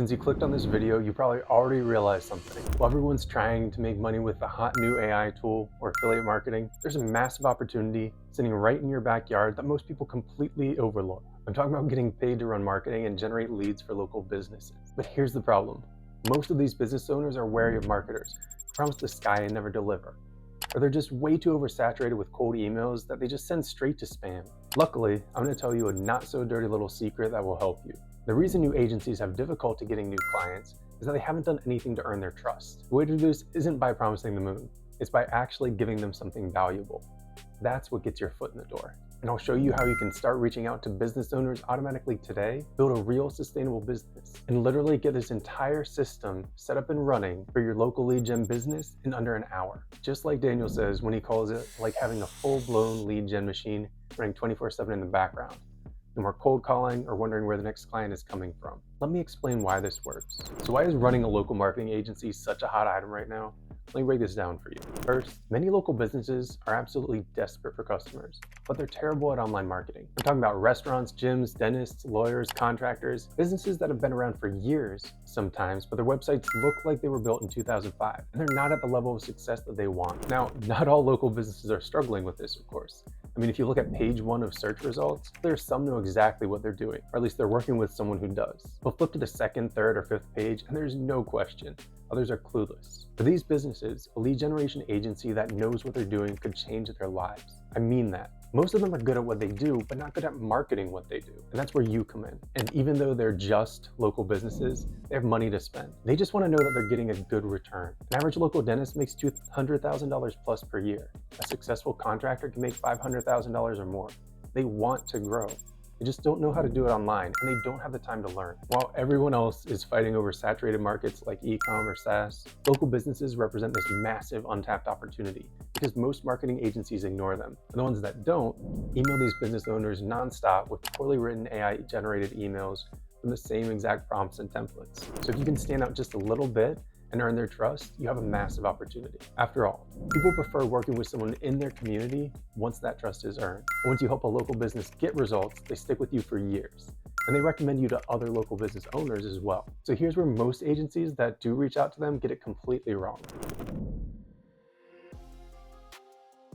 Since you clicked on this video, you probably already realized something. While everyone's trying to make money with the hot new AI tool or affiliate marketing, there's a massive opportunity sitting right in your backyard that most people completely overlook. I'm talking about getting paid to run marketing and generate leads for local businesses. But here's the problem. Most of these business owners are wary of marketers who promise the sky and never deliver. Or they're just way too oversaturated with cold emails that they just send straight to spam. Luckily, I'm going to tell you a not so dirty little secret that will help you. The reason new agencies have difficulty getting new clients is that they haven't done anything to earn their trust. The way to do this isn't by promising the moon, it's by actually giving them something valuable. That's what gets your foot in the door. And I'll show you how you can start reaching out to business owners automatically today, build a real sustainable business, and literally get this entire system set up and running for your local lead gen business in under an hour. Just like Daniel says when he calls it like having a full-blown lead gen machine running 24/7 in the background. No more cold calling or wondering where the next client is coming from. Let me explain why this works. So why is running a local marketing agency such a hot item right now? Let me break this down for you. First, many local businesses are absolutely desperate for customers, but they're terrible at online marketing. I'm talking about restaurants, gyms, dentists, lawyers, contractors, businesses that have been around for years sometimes, but their websites look like they were built in 2005, and they're not at the level of success that they want. Now, not all local businesses are struggling with this, of course. I mean, if you look at page 1 of search results, there's some know exactly what they're doing, or at least they're working with someone who does. They'll flip to the 2nd, 3rd, or 5th page, and there's no question. Others are clueless. For these businesses, a lead generation agency that knows what they're doing could change their lives. I mean that. Most of them are good at what they do, but not good at marketing what they do. And that's where you come in. And even though they're just local businesses, they have money to spend. They just want to know that they're getting a good return. An average local dentist makes $200,000 plus per year. A successful contractor can make $500,000 or more. They want to grow. They just don't know how to do it online, and they don't have the time to learn. While everyone else is fighting over saturated markets like e-com or SaaS, local businesses represent this massive untapped opportunity because most marketing agencies ignore them. And the ones that don't, email these business owners nonstop with poorly written AI-generated emails from the same exact prompts and templates. So if you can stand out just a little bit and earn their trust, you have a massive opportunity. After all, people prefer working with someone in their community once that trust is earned. And once you help a local business get results, they stick with you for years. And they recommend you to other local business owners as well. So here's where most agencies that do reach out to them get it completely wrong.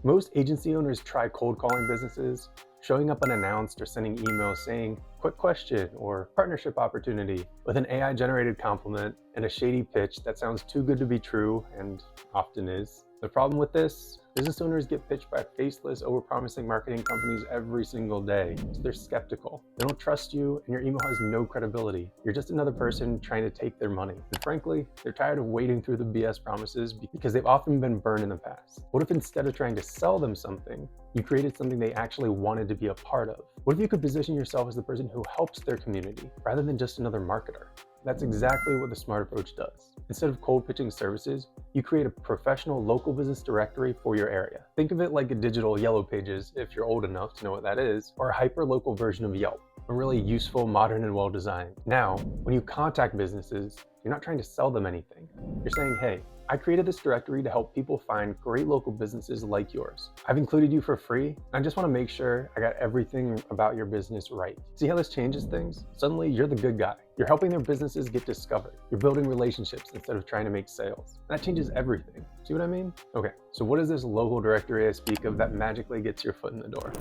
Most agency owners try cold calling businesses, showing up unannounced or sending emails saying, "Quick question" or "partnership opportunity" with an AI-generated compliment and a shady pitch that sounds too good to be true and often is. The problem with this, business owners get pitched by faceless, overpromising marketing companies every single day, so they're skeptical. They don't trust you, and your email has no credibility. You're just another person trying to take their money. And frankly, they're tired of wading through the BS promises because they've often been burned in the past. What if instead of trying to sell them something, you created something they actually wanted to be a part of? What if you could position yourself as the person who helps their community, rather than just another marketer? That's exactly what the smart approach does. Instead of cold pitching services, you create a professional local business directory for your area. Think of it like a digital Yellow Pages, if you're old enough to know what that is, or a hyper-local version of Yelp, a really useful, modern, and well-designed. Now, when you contact businesses, you're not trying to sell them anything. You're saying, "Hey, I created this directory to help people find great local businesses like yours. I've included you for free, and I just want to make sure I got everything about your business right." See how this changes things? Suddenly, you're the good guy. You're helping their businesses get discovered. You're building relationships instead of trying to make sales. That changes everything. See what I mean? Okay, so what is this local directory I speak of that magically gets your foot in the door?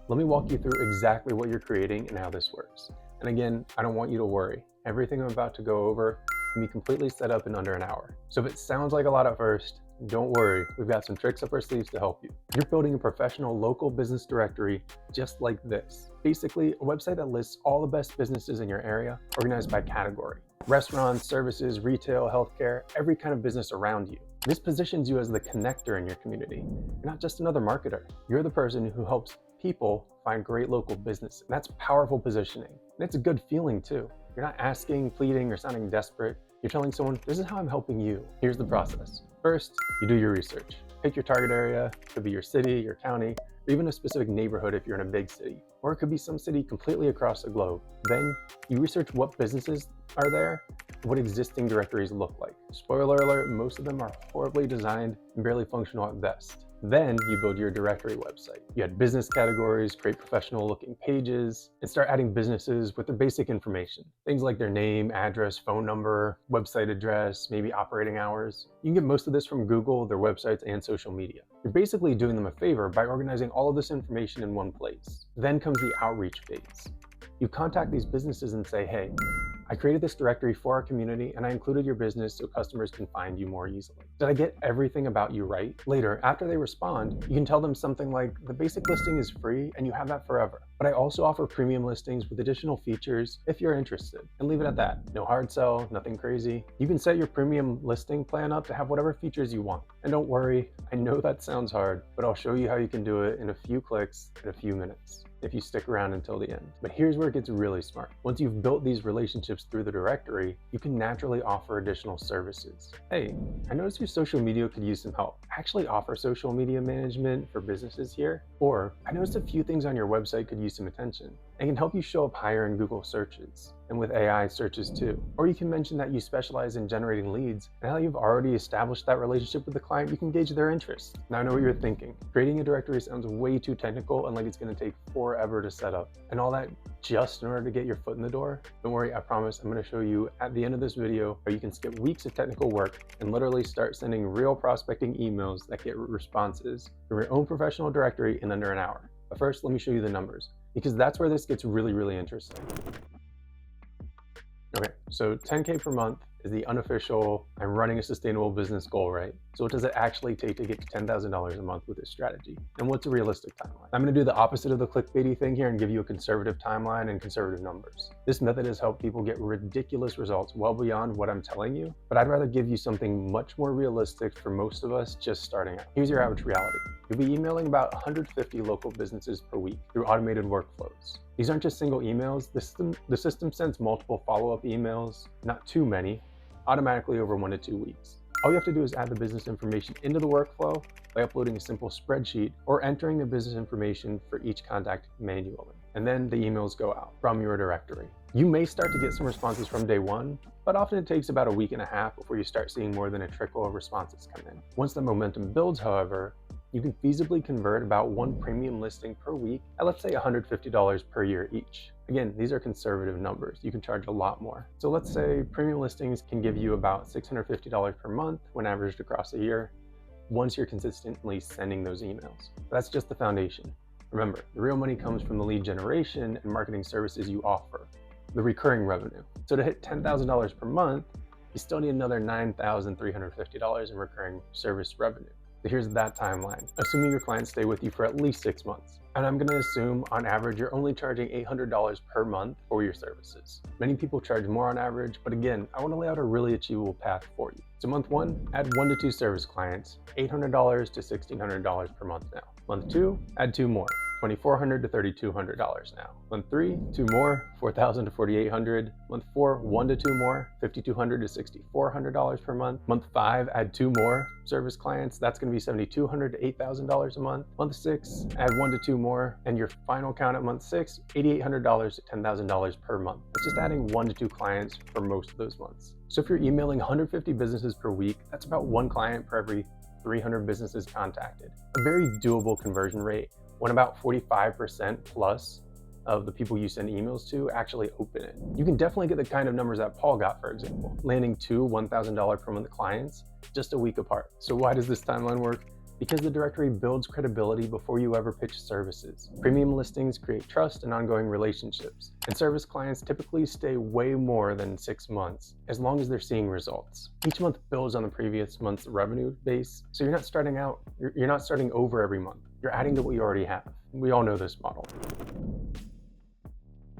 Let me walk you through exactly what you're creating and how this works. And again, I don't want you to worry. Everything I'm about to go over can be completely set up in under an hour. So if it sounds like a lot at first, don't worry, we've got some tricks up our sleeves to help you. You're building a professional local business directory just like this. Basically, a website that lists all the best businesses in your area, organized by category. Restaurants, services, retail, healthcare, every kind of business around you. This positions you as the connector in your community. You're not just another marketer. You're the person who helps people find great local businesses. That's powerful positioning. And it's a good feeling too. You're not asking, pleading, or sounding desperate. You're telling someone, "This is how I'm helping you." Here's the process. First, you do your research. Pick your target area. It could be your city, your county, or even a specific neighborhood if you're in a big city. Or it could be some city completely across the globe. Then you research what businesses are there, what existing directories look like. Spoiler alert, most of them are horribly designed and barely functional at best. Then you build your directory website. You add business categories, create professional looking pages, and start adding businesses with their basic information. Things like their name, address, phone number, website address, maybe operating hours. You can get most of this from Google, their websites, and social media. You're basically doing them a favor by organizing all of this information in one place. Then comes the outreach phase. You contact these businesses and say, hey, I created this directory for our community and I included your business so customers can find you more easily. Did I get everything about you right? Later, after they respond, you can tell them something like, the basic listing is free and you have that forever. But I also offer premium listings with additional features if you're interested. And leave it at that. No hard sell, nothing crazy. You can set your premium listing plan up to have whatever features you want. And don't worry, I know that sounds hard, but I'll show you how you can do it in a few clicks in a few minutes if you stick around until the end. But here's where it gets really smart. Once you've built these relationships through the directory, you can naturally offer additional services. Hey, I noticed your social media could use some help. I actually offer social media management for businesses here. Or I noticed a few things on your website could use some attention and can help you show up higher in Google searches and with AI searches too. Or you can mention that you specialize in generating leads, and how you've already established that relationship with the client, you can gauge their interest. Now I know what you're thinking. Creating a directory sounds way too technical and like it's gonna take forever to set up. And all that just in order to get your foot in the door? Don't worry, I promise I'm gonna show you at the end of this video how you can skip weeks of technical work and literally start sending real prospecting emails that get responses from your own professional directory in under an hour. But first, let me show you the numbers, because that's where this gets really, really interesting. Okay, so 10K per month is the unofficial, I'm running a sustainable business goal, right? So what does it actually take to get to $10,000 a month with this strategy? And what's a realistic timeline? I'm gonna do the opposite of the clickbaity thing here and give you a conservative timeline and conservative numbers. This method has helped people get ridiculous results well beyond what I'm telling you, but I'd rather give you something much more realistic for most of us just starting out. Here's your average reality. You'll be emailing about 150 local businesses per week through automated workflows. These aren't just single emails. The system sends multiple follow-up emails, not too many, automatically over 1 to 2 weeks. All you have to do is add the business information into the workflow by uploading a simple spreadsheet or entering the business information for each contact manually. And then the emails go out from your directory. You may start to get some responses from day one, but often it takes about a week and a half before you start seeing more than a trickle of responses come in. Once the momentum builds, however, you can feasibly convert about 1 premium listing per week at, let's say, $150 per year each. Again, these are conservative numbers. You can charge a lot more. So let's say premium listings can give you about $650 per month when averaged across a year, once you're consistently sending those emails. That's just the foundation. Remember, the real money comes from the lead generation and marketing services you offer, the recurring revenue. So to hit $10,000 per month, you still need another $9,350 in recurring service revenue. So here's that timeline, assuming your clients stay with you for at least 6 months. And I'm gonna assume on average, you're only charging $800 per month for your services. Many people charge more on average, but again, I wanna lay out a really achievable path for you. So month 1, add 1 to 2 service clients, $800 to $1,600 per month now. Month 2, add 2 more, $2,400 to $3,200 now. Month 3, 2 more, $4,000 to $4,800. Month 4, 1 to 2 more, $5,200 to $6,400 per month. Month 5, add 2 more service clients. That's going to be $7,200 to $8,000 a month. Month 6, add 1 to 2 more, and your final count at month 6, $8,800 to $10,000 per month. It's just adding 1 to 2 clients for most of those months. So if you're emailing 150 businesses per week, that's about 1 client per every 300 businesses contacted. A very doable conversion rate, when about 45% plus of the people you send emails to actually open it. You can definitely get the kind of numbers that Paul got, for example, landing 2 $1,000 per month clients just a week apart. So why does this timeline work? Because the directory builds credibility before you ever pitch services. Premium listings create trust and ongoing relationships, and service clients typically stay way more than 6 months, as long as they're seeing results. Each month builds on the previous month's revenue base, so you're not starting over every month. You're adding to what you already have. We all know this model.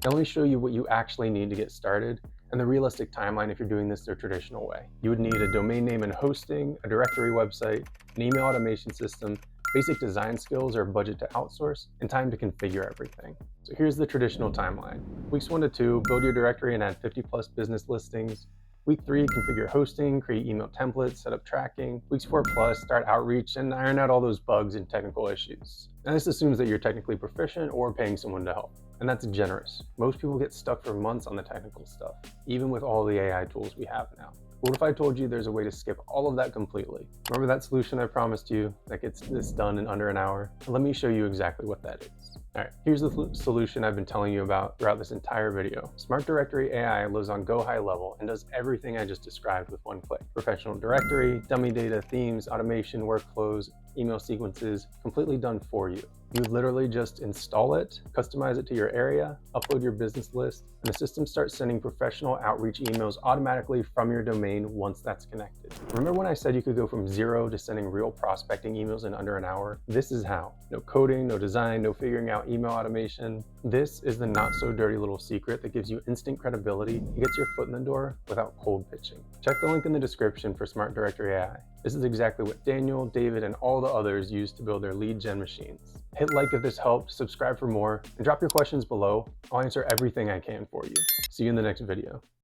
Now let me show you what you actually need to get started and the realistic timeline if you're doing this the traditional way. You would need a domain name and hosting, a directory website, an email automation system, basic design skills or a budget to outsource, and time to configure everything. So here's the traditional timeline. Weeks 1 to 2, build your directory and add 50 plus business listings. Week 3, configure hosting, create email templates, set up tracking. Weeks 4 plus, start outreach and iron out all those bugs and technical issues. Now this assumes that you're technically proficient or paying someone to help. And that's generous. Most people get stuck for months on the technical stuff, even with all the AI tools we have now. What if I told you there's a way to skip all of that completely? Remember that solution I promised you that gets this done in under an hour? Let me show you exactly what that is. All right, here's the solution I've been telling you about throughout this entire video. Smart Directory AI lives on go high level and does everything I just described with one click. Professional directory, dummy data, themes, automation, workflows, email sequences, completely done for you. You literally just install it, customize it to your area, upload your business list, and the system starts sending professional outreach emails automatically from your domain once that's connected. Remember when I said you could go from zero to sending real prospecting emails in under an hour? This is how. No coding, no design, no figuring out email automation. This is the not so dirty little secret that gives you instant credibility and gets your foot in the door without cold pitching. Check the link in the description for Smart Directory AI. This is exactly what Daniel, David, and all the others use to build their lead gen machines. Hit like if this helped, subscribe for more, and drop your questions below. I'll answer everything I can for you. See you in the next video.